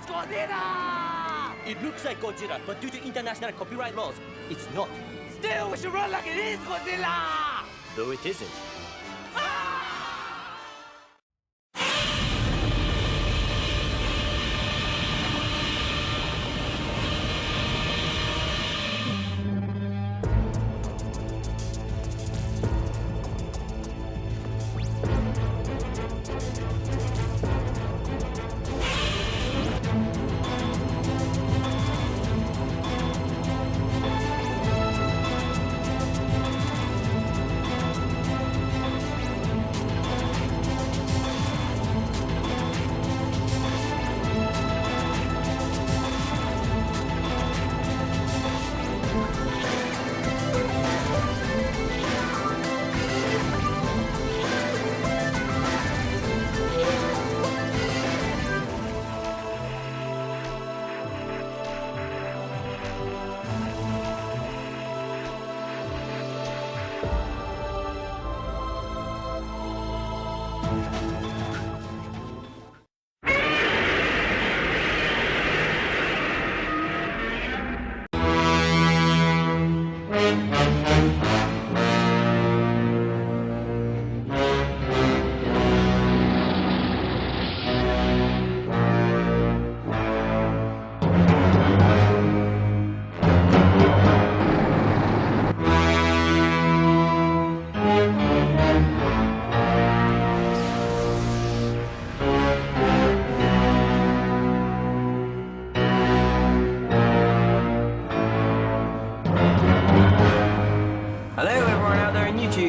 It's Godzilla! It looks like Godzilla, but due to international copyright laws, it's not. Still, we should run like it is Godzilla! Though it isn't.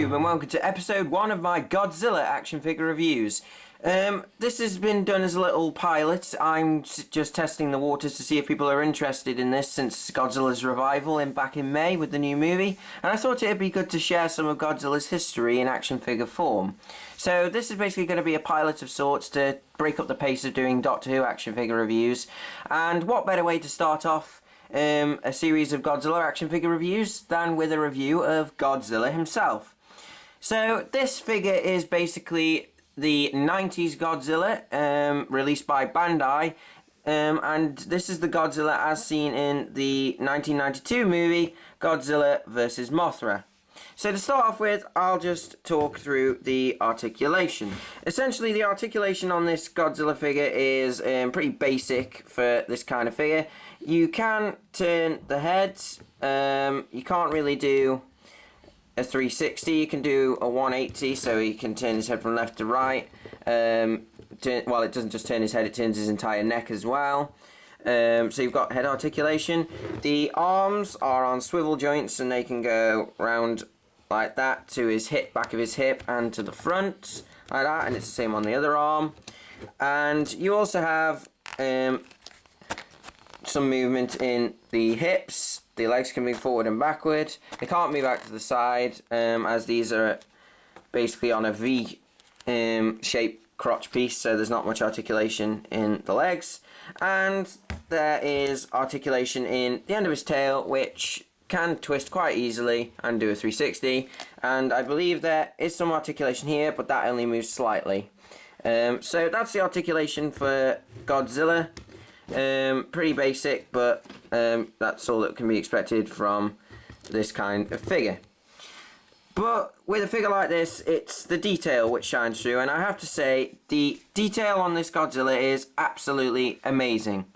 And welcome to episode 1 of my Godzilla action figure reviews. This has been done as a little pilot. I'm just testing the waters to see if people are interested in this since Godzilla's revival back in May with the new movie, and I thought it'd be good to share some of Godzilla's history in action figure form. So this is basically going to be a pilot of sorts to break up the pace of doing Doctor Who action figure reviews, and what better way to start off a series of Godzilla action figure reviews than with a review of Godzilla himself. So this figure is basically the 90s Godzilla, released by Bandai, and this is the Godzilla as seen in the 1992 movie Godzilla vs. Mothra. So to start off with, I'll just talk through the articulation. Essentially, the articulation on this Godzilla figure is pretty basic for this kind of figure. You can turn the heads, you can't really do a 360, you can do a 180, so he can turn his head from left to right. Well, it doesn't just turn his head, it turns his entire neck as well. So you've got head articulation. The arms are on swivel joints and they can go round like that to his hip, back of his hip, and to the front, like that, and it's the same on the other arm. And you also have some movement in the hips. The legs can move forward and backward. They can't move out to the side, as these are basically on a V shaped crotch piece, so there's not much articulation in the legs. And there is articulation in the end of his tail, which can twist quite easily and do a 360. And I believe there is some articulation here, but that only moves slightly. So that's the articulation for Godzilla. Pretty basic, but that's all that can be expected from this kind of figure. But with a figure like this, it's the detail which shines through, and I have to say the detail on this Godzilla is absolutely amazing.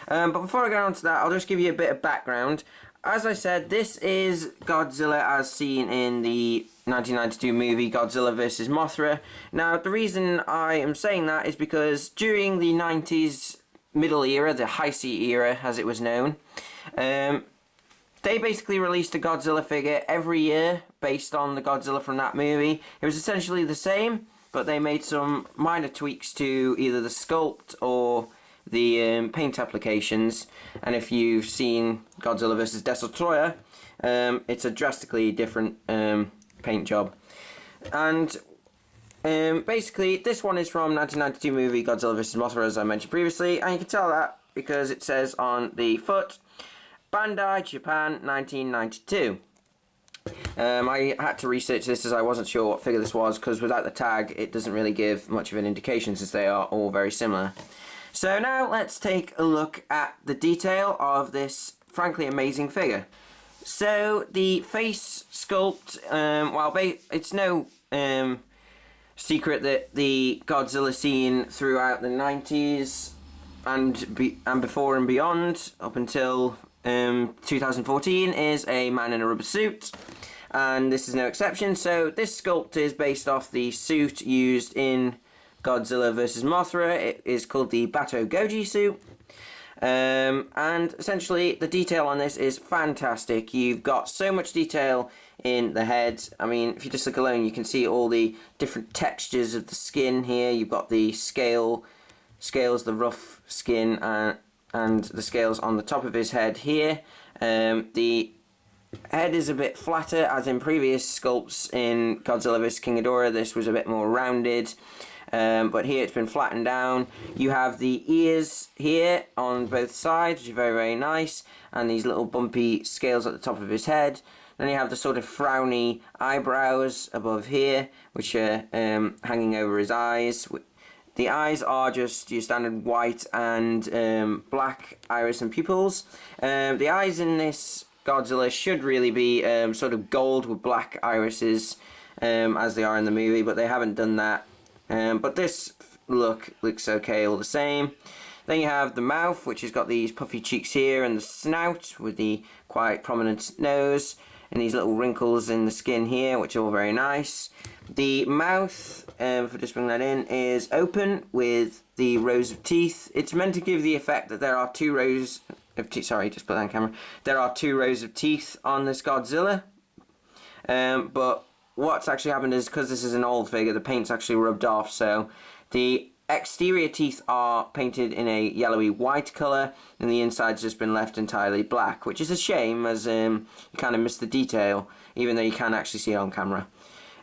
But before I go on to that, I'll just give you a bit of background. As I said, this is Godzilla as seen in the 1992 movie Godzilla vs. Mothra. Now, the reason I am saying that is because during the 90s middle era, the Heisei era as it was known, they basically released a Godzilla figure every year based on the Godzilla from that movie. It was essentially the same, but they made some minor tweaks to either the sculpt or the paint applications. And if you've seen Godzilla vs. Destroyer, it's a drastically different paint job. And basically, this one is from 1992 movie Godzilla vs. Mothra, as I mentioned previously, and you can tell that because it says on the foot, Bandai Japan 1992. I had to research this as I wasn't sure what figure this was, because without the tag it doesn't really give much of an indication since they are all very similar. So now let's take a look at the detail of this frankly amazing figure. So the face sculpt, it's no secret that the Godzilla scene throughout the 90s and before and beyond, up until 2014, is a man in a rubber suit. And this is no exception. So this sculpt is based off the suit used in Godzilla vs. Mothra. It is called the Bato Goji suit. And essentially the detail on this is fantastic. You've got so much detail in the head. I mean, if you just look alone, you can see all the different textures of the skin here. You've got the scales, the rough skin, and the scales on the top of his head here. The head is a bit flatter, as in previous sculpts in Godzilla vs. King Ghidorah. This was a bit more rounded. But here it's been flattened down. You have the ears here on both sides, which are very, very nice, and these little bumpy scales at the top of his head. Then you have the sort of frowny eyebrows above here, which are hanging over his eyes. The eyes are just your standard white and black iris and pupils. The eyes in this Godzilla should really be sort of gold with black irises, as they are in the movie, but they haven't done that. But this looks okay all the same. Then you have the mouth, which has got these puffy cheeks here, and the snout with the quite prominent nose, and these little wrinkles in the skin here, which are all very nice. The mouth, if I just bring that in, is open with the rows of teeth. It's meant to give the effect that there are two rows of teeth. Sorry, just put that on camera. There are two rows of teeth on this Godzilla. But what's actually happened is, because this is an old figure, the paint's actually rubbed off, so the exterior teeth are painted in a yellowy white colour, and the inside's just been left entirely black, which is a shame, as you kind of miss the detail, even though you can actually see it on camera.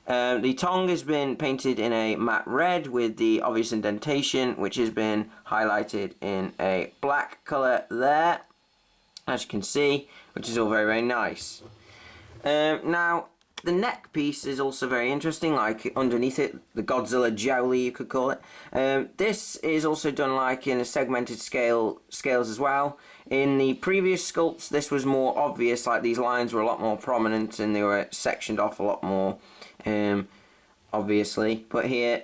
The tongue has been painted in a matte red with the obvious indentation, which has been highlighted in a black colour there, as you can see, which is all very, very nice. Now, the neck piece is also very interesting, like underneath it, the Godzilla jowly, you could call it. This is also done like in a segmented scales as well. In the previous sculpts, this was more obvious, like these lines were a lot more prominent and they were sectioned off a lot more, obviously. But here,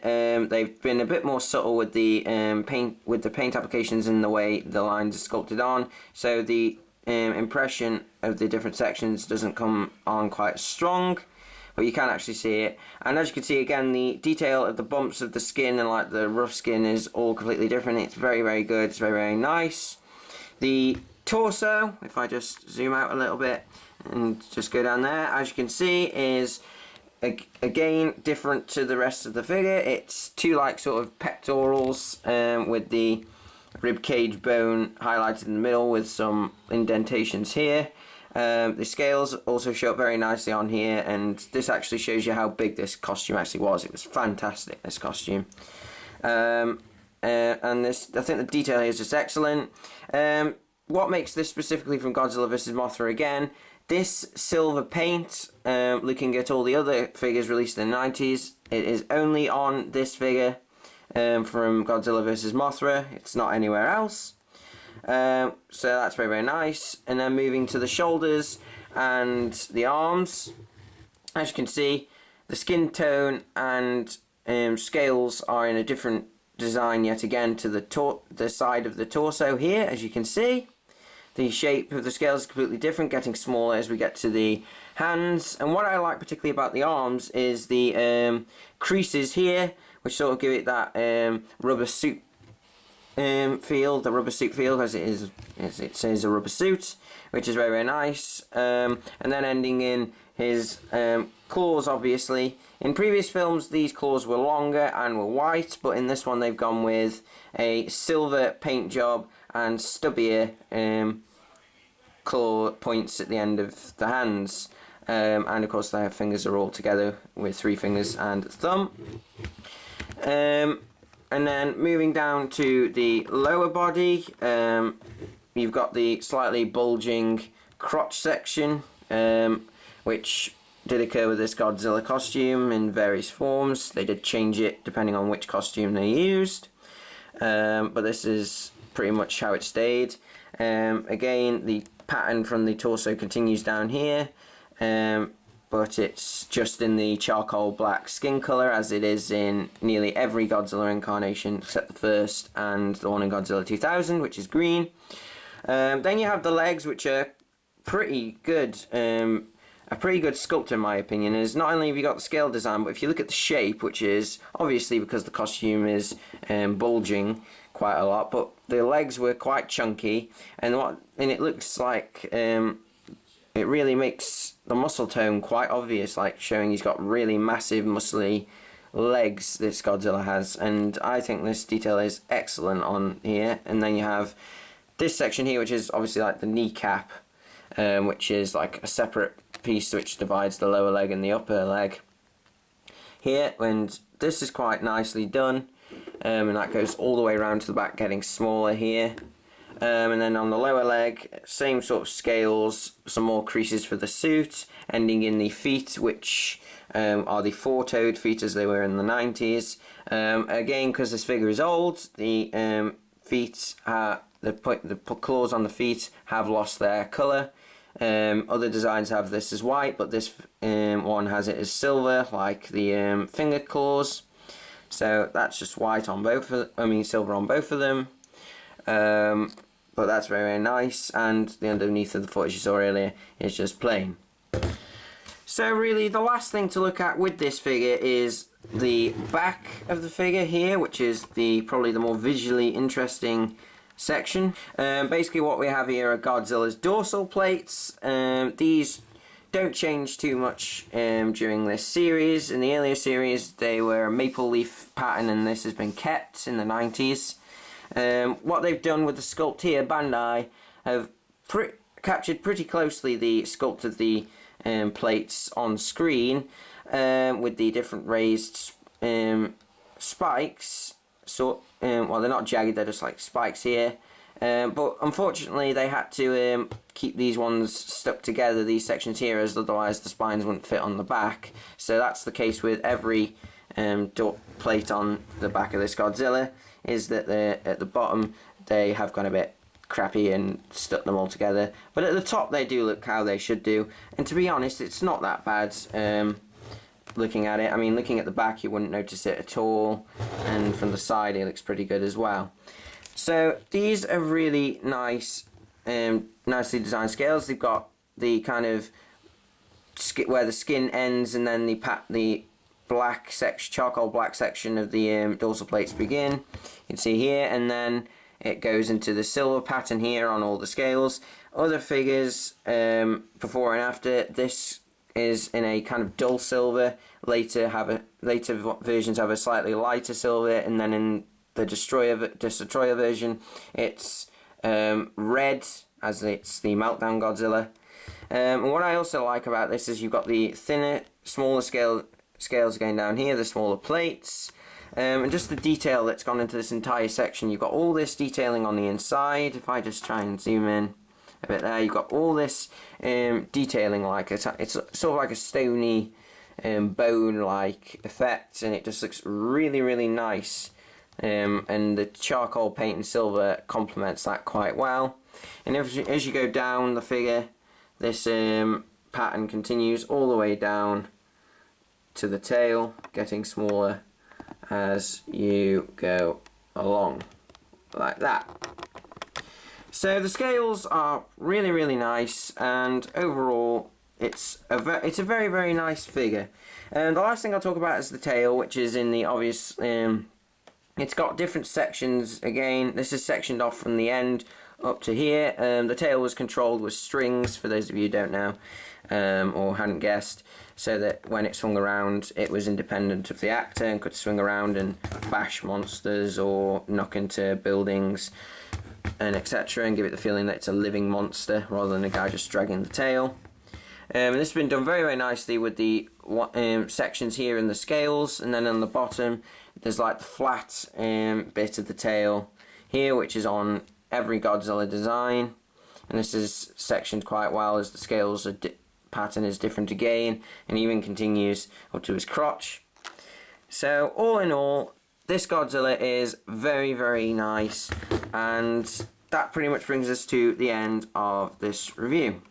they've been a bit more subtle with the paint applications and the way the lines are sculpted on, so the impression of the different sections doesn't come on quite strong, but you can actually see it. And as you can see, again, the detail of the bumps of the skin and like the rough skin is all completely different. It's very, very good. It's very, very nice. The torso, if I just zoom out a little bit and just go down there, as you can see, is again different to the rest of the figure. It's two like sort of pectorals with the rib cage bone highlighted in the middle with some indentations here. The scales also show up very nicely on here, and this actually shows you how big this costume actually was. It was fantastic, this costume. And this, I think the detail here is just excellent. What makes this specifically from Godzilla vs. Mothra again, this silver paint, looking at all the other figures released in the 90s, it is only on this figure. From Godzilla vs. Mothra, it's not anywhere else. So that's very, very nice. And then moving to the shoulders and the arms, as you can see, the skin tone and scales are in a different design yet again to the side of the torso here, as you can see. The shape of the scales is completely different, getting smaller as we get to the hands. And what I like particularly about the arms is the creases here, which sort of give it that rubber suit feel, as it says a rubber suit, which is very, very nice. And then ending in his claws, obviously. In previous films, these claws were longer and were white, but in this one they've gone with a silver paint job and stubbier claw points at the end of the hands. And of course their fingers are all together with 3 fingers and a thumb. And then moving down to the lower body, you've got the slightly bulging crotch section, which did occur with this Godzilla costume in various forms. They did change it depending on which costume they used. but this is pretty much how it stayed. Again, the pattern from the torso continues down here, but it's just in the charcoal black skin colour, as it is in nearly every Godzilla incarnation except the first and the one in Godzilla 2000, which is green. Then you have the legs, which are pretty good. A pretty good sculpt in my opinion. Is not only have you got the scale design, but if you look at the shape, which is obviously because the costume is bulging quite a lot, but the legs were quite chunky, and it looks like it really makes the muscle tone quite obvious, like showing he's got really massive muscly legs, this Godzilla has, and I think this detail is excellent on here. And then you have this section here, which is obviously like the kneecap, which is like a separate piece which divides the lower leg and the upper leg here, and this is quite nicely done, and that goes all the way around to the back, getting smaller here. And then on the lower leg, same sort of scales, some more creases for the suit, ending in the feet, which are the four-toed feet as they were in the 90s. Again, because this figure is old, the feet are, the claws on the feet have lost their colour. Other designs have this as white, but this one has it as silver, like the finger claws. So that's just white on both of them, silver on both of them. But that's very, very nice, and the underneath of the foot, as you saw earlier, is just plain. So really, the last thing to look at with this figure is the back of the figure here, which is probably the more visually interesting section. Basically what we have here are Godzilla's dorsal plates. These don't change too much during this series. In the earlier series they were a maple leaf pattern, and this has been kept in the 90s. What they've done with the sculpt here, Bandai have captured pretty closely the sculpt of the plates on screen, with the different raised spikes. So, well, they're not jagged, they're just like spikes here. But unfortunately they had to keep these ones stuck together, these sections here, as otherwise the spines wouldn't fit on the back. So that's the case with every plate on the back of this Godzilla, is that at the bottom they have gone a bit crappy and stuck them all together, but at the top they do look how they should do. And to be honest, it's not that bad. Looking at it, I mean, looking at the back you wouldn't notice it at all, and from the side it looks pretty good as well. So these are really nice, nicely designed scales. They've got the kind of where the skin ends, and then the black section, charcoal black section of the dorsal plates begin. You can see here, and then it goes into the silver pattern here on all the scales. Other figures, before and after, this is in a kind of dull silver. Later versions have a slightly lighter silver, and then in the Destroyer version, it's red, as it's the Meltdown Godzilla. And what I also like about this is you've got the thinner, smaller scales going down here, the smaller plates, and just the detail that's gone into this entire section. You've got all this detailing on the inside. If I just try and zoom in a bit there, you've got all this detailing, like it's sort of like a stony bone-like effect, and it just looks really, really nice. And the charcoal paint and silver complements that quite well. And as you go down the figure, this pattern continues all the way down to the tail, getting smaller as you go along, like that. So the scales are really, really nice, and overall it's a very, very nice figure. And the last thing I'll talk about is the tail, which is in the obvious. It's got different sections. Again, this is sectioned off from the end up to here. The tail was controlled with strings, for those of you who don't know, or hadn't guessed, so that when it swung around it was independent of the actor and could swing around and bash monsters or knock into buildings and etc., and give it the feeling that it's a living monster rather than a guy just dragging the tail. And this has been done very, very nicely with the sections here in the scales, and then on the bottom there's like the flat bit of the tail here, which is on every Godzilla design, and this is sectioned quite well as the scales pattern is different again, and even continues up to his crotch. So all in all, this Godzilla is very, very nice, and that pretty much brings us to the end of this review.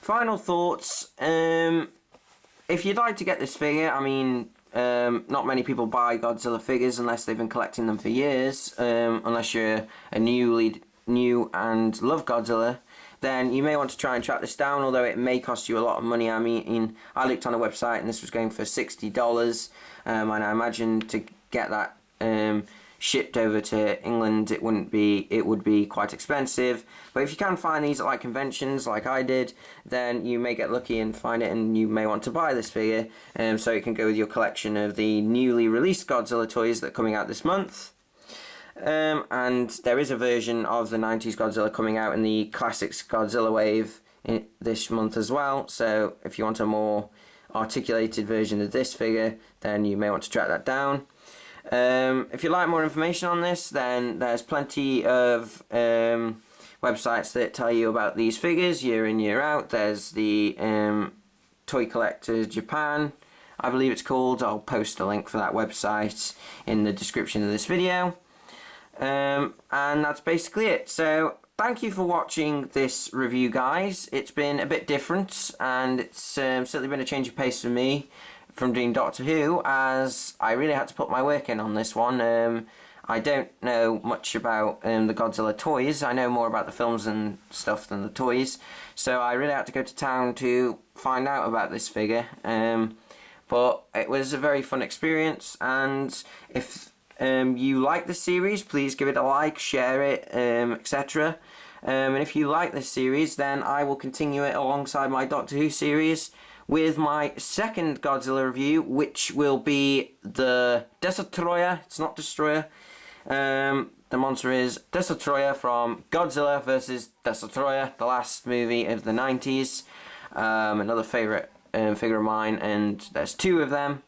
Final thoughts, if you'd like to get this figure, I mean, not many people buy Godzilla figures unless they've been collecting them for years, unless you're a new and love Godzilla, then you may want to try and track this down, although it may cost you a lot of money. I mean, I looked on a website and this was going for $60, and I imagine to get that shipped over to England, it would be quite expensive. But if you can find these at like conventions like I did, then you may get lucky and find it, and you may want to buy this figure, so it can go with your collection of the newly released Godzilla toys that are coming out this month. And there is a version of the 90s Godzilla coming out in the Classics Godzilla wave this month as well, so if you want a more articulated version of this figure, then you may want to track that down. If you'd like more information on this, then there's plenty of websites that tell you about these figures year in, year out. There's the Toy Collectors Japan, I believe it's called. I'll post a link for that website in the description of this video. And that's basically it. So thank you for watching this review, guys. It's been a bit different, and it's certainly been a change of pace for me from doing Doctor Who, as I really had to put my work in on this one. I don't know much about the Godzilla toys. I know more about the films and stuff than the toys, so I really had to go to town to find out about this figure. But it was a very fun experience, and if you like this series, please give it a like, share it, etc. And if you like this series, then I will continue it alongside my Doctor Who series with my second Godzilla review, which will be the Destroyer. It's not Destroyer. The monster is Destroyer from Godzilla vs. Destroyer, the last movie of the 90s. Another favourite figure of mine, and there's two of them.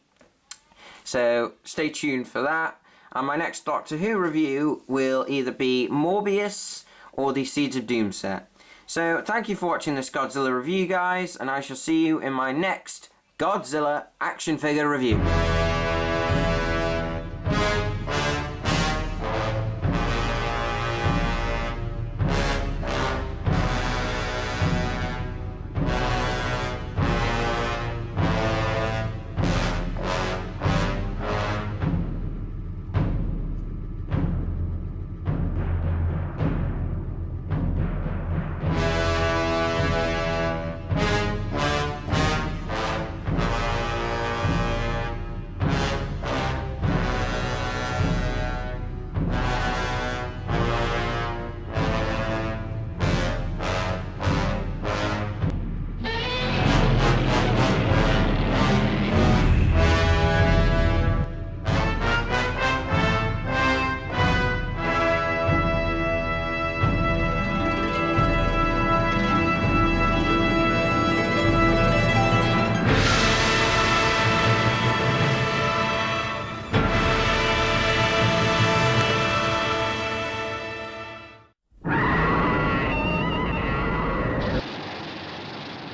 So stay tuned for that. And my next Doctor Who review will either be Morbius or the Seeds of Doom set. So thank you for watching this Godzilla review, guys, and I shall see you in my next Godzilla action figure review.